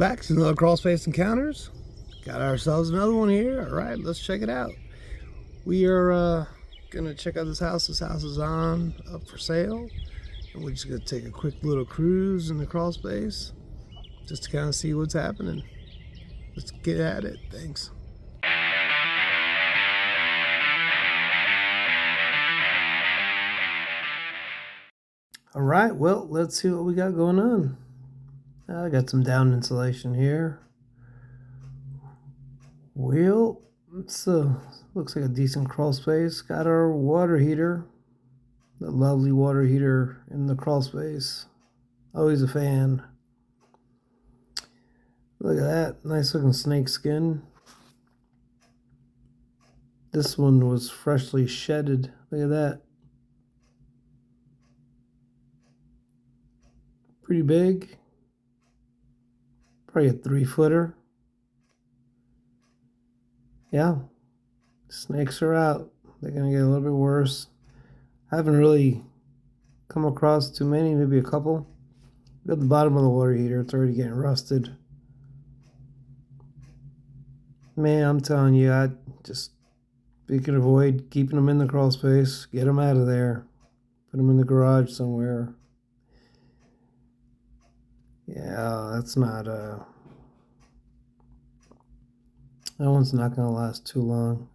back to another Crawlspace Encounters. Got ourselves another one here. All right, let's check it out. We are gonna check out this house. This house is up for sale, and we're just gonna take a quick little cruise in the Crawlspace just to kind of see what's happening. Let's get at it. Thanks. All right, well, let's see what we got going on. I got some down insulation here. Well, it's looks like a decent crawl space. Got our water heater, the lovely water heater in the crawl space. Always a fan. Look at that, nice looking snake skin. This one was freshly shedded. Look at that. Pretty big. Probably a 3-footer. Yeah, snakes are out. They're gonna get a little bit worse. I haven't really come across too many, maybe a couple. Look at the bottom of the water heater, it's already getting rusted. Man, I'm telling you, if you can avoid keeping them in the crawl space, get them out of there. Put them in the garage somewhere. Yeah, that's not that one's not gonna last too long.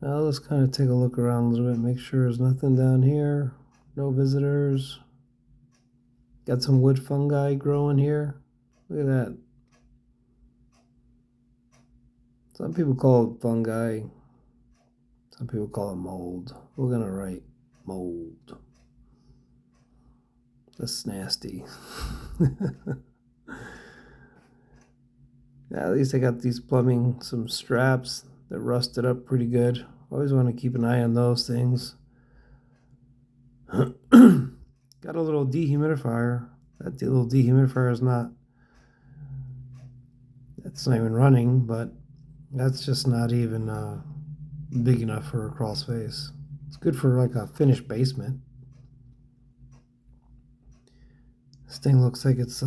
Now let's kind of take a look around a little bit, make sure there's nothing down here. No visitors. Got some wood fungi growing here. Look at that. Some people call it fungi. Some people call it mold. We're gonna write mold. That's nasty. Yeah, at least I got these plumbing, some straps that rusted up pretty good. Always want to keep an eye on those things. Got a little dehumidifier. That little dehumidifier is that's not even running, but that's just not even big enough for a crawl space. It's good for like a finished basement. This thing looks like it's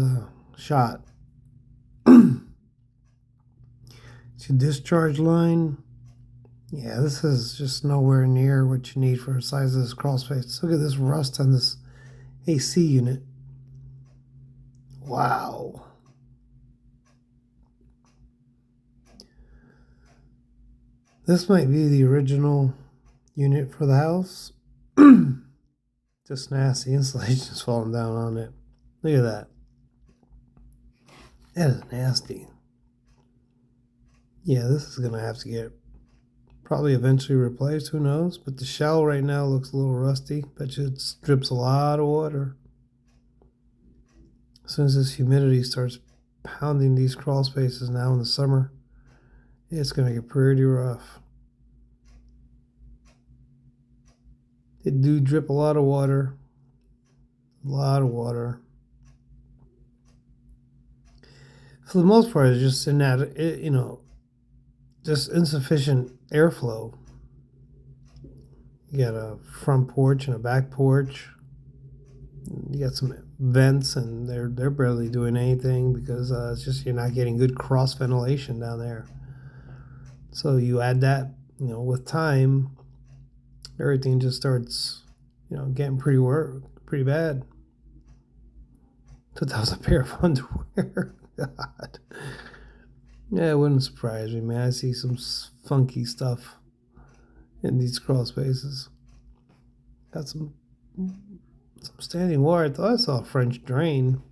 shot. It's your discharge line. Yeah, this is just nowhere near what you need for the size of this crawl space. Look at this rust on this AC unit. Wow. This might be the original unit for the house. Just nasty. Insulation's falling down on it. Look at that. That is nasty. Yeah, this is going to have to get probably eventually replaced. Who knows? But the shell right now looks a little rusty. Bet you it drips a lot of water. As soon as this humidity starts pounding these crawl spaces now in the summer, it's going to get pretty rough. They do drip a lot of water. A lot of water. For the most part, it's just in that, just insufficient airflow. You got a front porch and a back porch. You got some vents, and they're barely doing anything because it's just you're not getting good cross ventilation down there. So you add that, with time, everything just starts, getting pretty bad. But that was a pair of underwear. God. Yeah, it wouldn't surprise me, man. I see some funky stuff in these crawl spaces. Got some standing water. I thought I saw a French drain.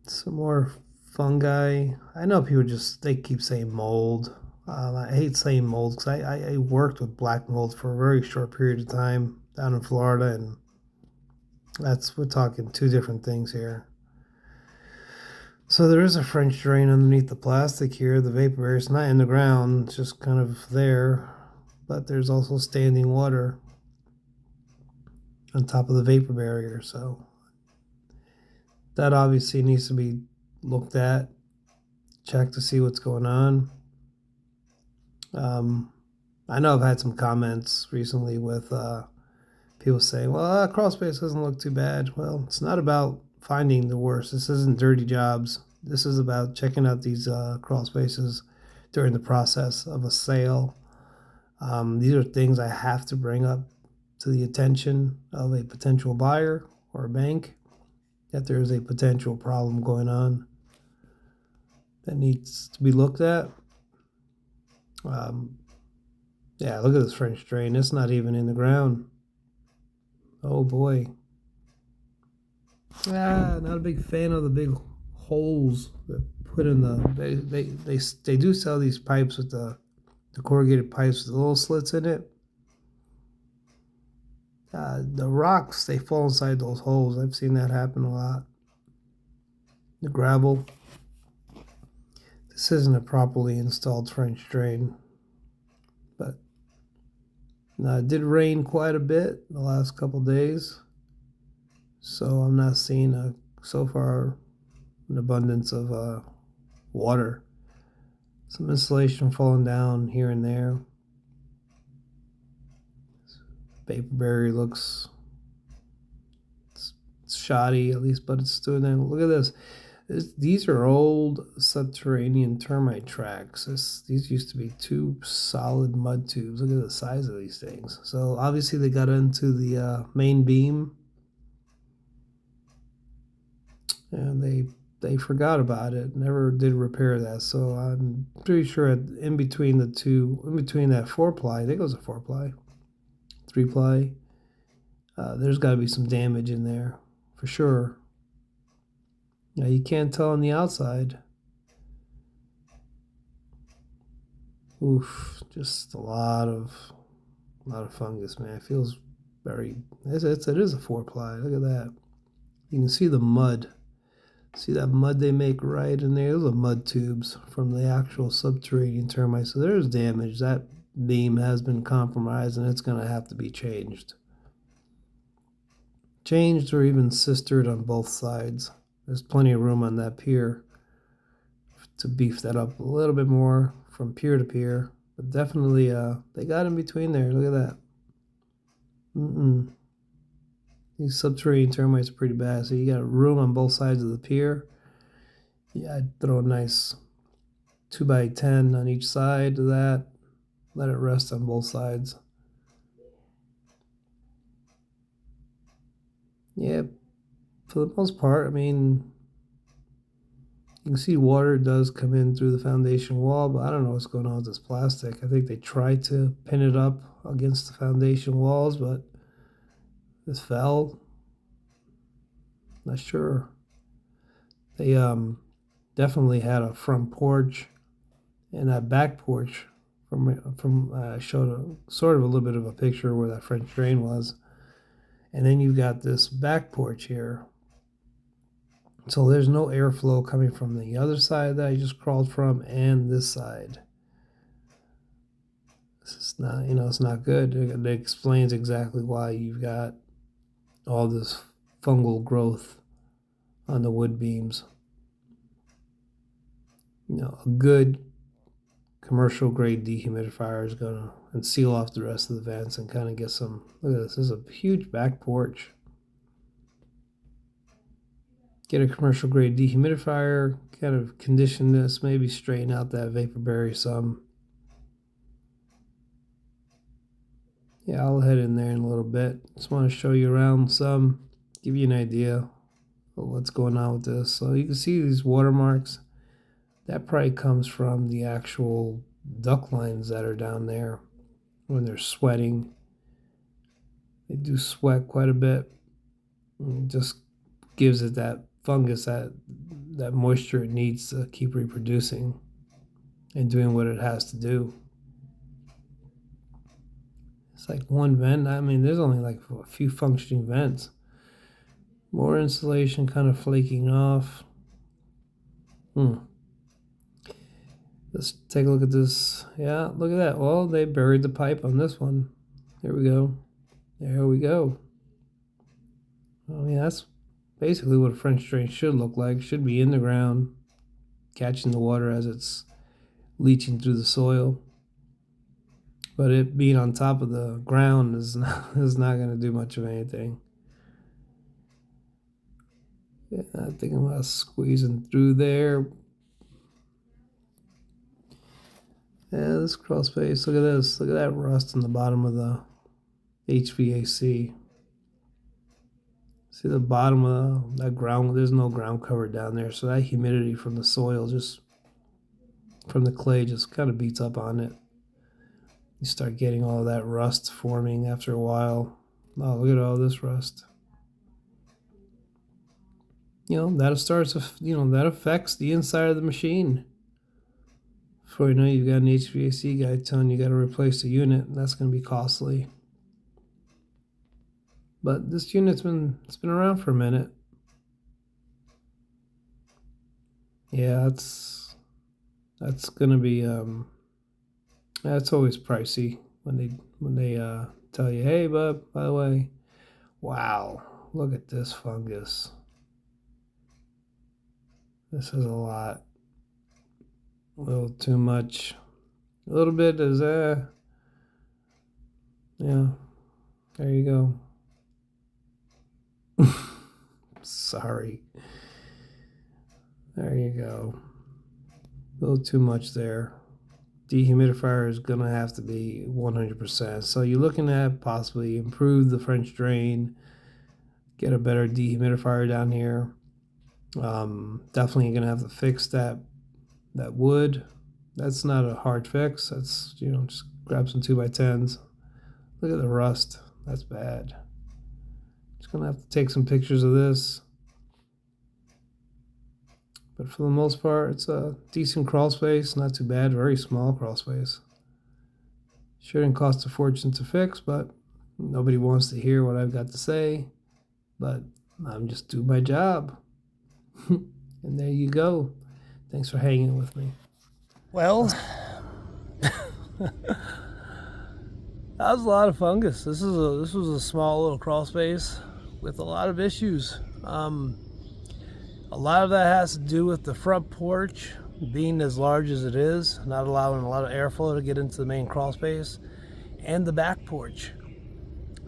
Some more fungi. I know people they keep saying mold. I hate saying mold because I worked with black mold for a very short period of time down in Florida, and we're talking two different things here. So there is a French drain underneath the plastic here. The vapor barrier is not in the ground, it's just kind of there. But there's also standing water on top of the vapor barrier. So that obviously needs to be looked at, checked to see what's going on. I know I've had some comments recently with People say, well, Crawlspace doesn't look too bad. Well, it's not about finding the worst. This isn't dirty jobs. This is about checking out these crawl spaces during the process of a sale. These are things I have to bring up to the attention of a potential buyer or a bank, that there is a potential problem going on that needs to be looked at. Yeah, look at this French drain. It's not even in the ground. Oh boy. Not a big fan of the big holes that put in the. They do sell these pipes with the corrugated pipes with little slits in it. The rocks, they fall inside those holes. I've seen that happen a lot. The gravel. This isn't a properly installed French drain, but it did rain quite a bit the last couple days, so I'm not seeing so far an abundance of water. Some insulation falling down here and there. Vapor barrier looks it's shoddy, at least, but it's doing that. Look at this. These are old subterranean termite tracks. These used to be two solid mud tubes. Look at the size of these things. So obviously they got into the main beam, and they forgot about it. Never did repair that. So I'm pretty sure in between that 4-ply, I think it was a 4-ply, 3-ply. There's got to be some damage in there for sure. Now you can't tell on the outside. Oof, just a lot of fungus, man. It feels very. It is a 4-ply. Look at that. You can see the mud. See that mud they make right in there? Those are mud tubes from the actual subterranean termite. So there's damage. That beam has been compromised, and it's going to have to be changed. Changed or even sistered on both sides. There's plenty of room on that pier to beef that up a little bit more from pier to pier. But definitely, they got in between there. Look at that. These subterranean termites are pretty bad. So you got room on both sides of the pier. Yeah, I'd throw a nice 2x10 on each side of that. Let it rest on both sides. Yeah, for the most part, I mean, you can see water does come in through the foundation wall, but I don't know what's going on with this plastic. I think they tried to pin it up against the foundation walls, but it fell. Not sure. They definitely had a front porch, and that back porch I showed sort of a little bit of a picture where that French drain was. And then you've got this back porch here. So there's no airflow coming from the other side that I just crawled from and this side. This is not, it's not good. It explains exactly why you've got all this fungal growth on the wood beams. A good commercial grade dehumidifier is going to seal off the rest of the vents and kind of get some. Look at this. This is a huge back porch. Get a commercial grade dehumidifier, kind of condition this, maybe straighten out that vapor barrier some. Yeah, I'll head in there in a little bit. Just want to show you around some, give you an idea of what's going on with this. So you can see these watermarks. That probably comes from the actual duct lines that are down there when they're sweating. They do sweat quite a bit. It just gives it that fungus, that moisture it needs to keep reproducing and doing what it has to do. It's like one vent. I mean, there's only like a few functioning vents. More insulation kind of flaking off. Let's take a look at this. Yeah, look at that. Well, they buried the pipe on this one. There we go. There we go. I mean, that's basically what a French drain should look like. It should be in the ground, catching the water as it's leaching through the soil. But it being on top of the ground is not going to do much of anything. Yeah, I think I'm about squeezing through there. Yeah, this crawl space. Look at this. Look at that rust on the bottom of the HVAC. See the bottom of that ground? There's no ground cover down there, so that humidity from the soil, just from the clay, just kind of beats up on it. You start getting all that rust forming after a while. Oh, look at all this rust. That affects the inside of the machine. Before you know, you've got an HVAC guy telling you got to replace the unit, and that's going to be costly. But this unit's been around for a minute. Yeah, that's going to be that's always pricey when they tell you, hey, bub, by the way, wow, look at this fungus. This is a lot. A little too much. A little bit is yeah. There you go. Sorry. There you go. A little too much there. Dehumidifier is gonna have to be 100%. So you're looking at possibly improve the French drain, get a better dehumidifier down here. Definitely gonna have to fix that wood. That's not a hard fix. That's, just grab some 2x10s. Look at the rust. That's bad. Just gonna have to take some pictures of this. But for the most part, it's a decent crawl space. Not too bad. Very small crawl space. Shouldn't cost a fortune to fix, but nobody wants to hear what I've got to say. But I'm just doing my job. And there you go. Thanks for hanging with me. Well, that was a lot of fungus. This was a small little crawl space with a lot of issues. A lot of that has to do with the front porch being as large as it is, not allowing a lot of airflow to get into the main crawl space, and the back porch.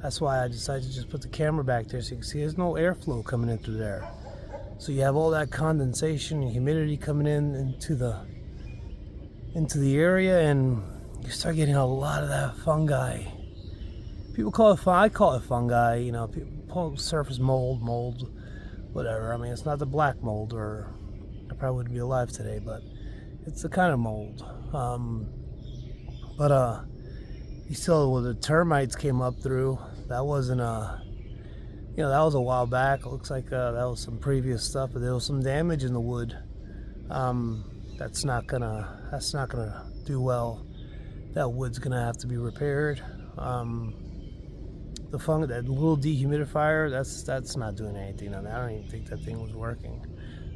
That's why I decided to just put the camera back there so you can see there's no airflow coming in through there. So you have all that condensation and humidity coming into the area, and you start getting a lot of that fungi. People call it I call it fungi. People call it surface mold, whatever. I mean, it's not the black mold, or I probably wouldn't be alive today, but it's the kind of mold. You still, the termites came up through. That wasn't that was a while back. It looks like that was some previous stuff, but there was some damage in the wood. That's not gonna do well. That wood's gonna have to be repaired. That little dehumidifier, that's not doing anything on that. I don't even think that thing was working.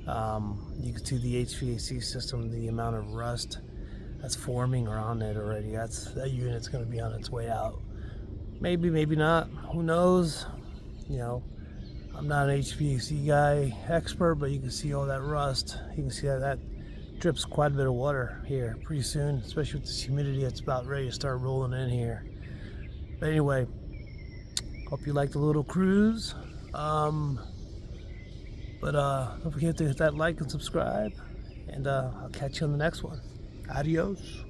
You can see the HVAC system, the amount of rust that's forming around it already. That unit's going to be on its way out. Maybe not. Who knows? I'm not an HVAC guy expert, but you can see all that rust. You can see that drips quite a bit of water here pretty soon, especially with this humidity. It's about ready to start rolling in here. But anyway, hope you liked the little cruise. Don't forget to hit that like and subscribe, and I'll catch you on the next one. Adios.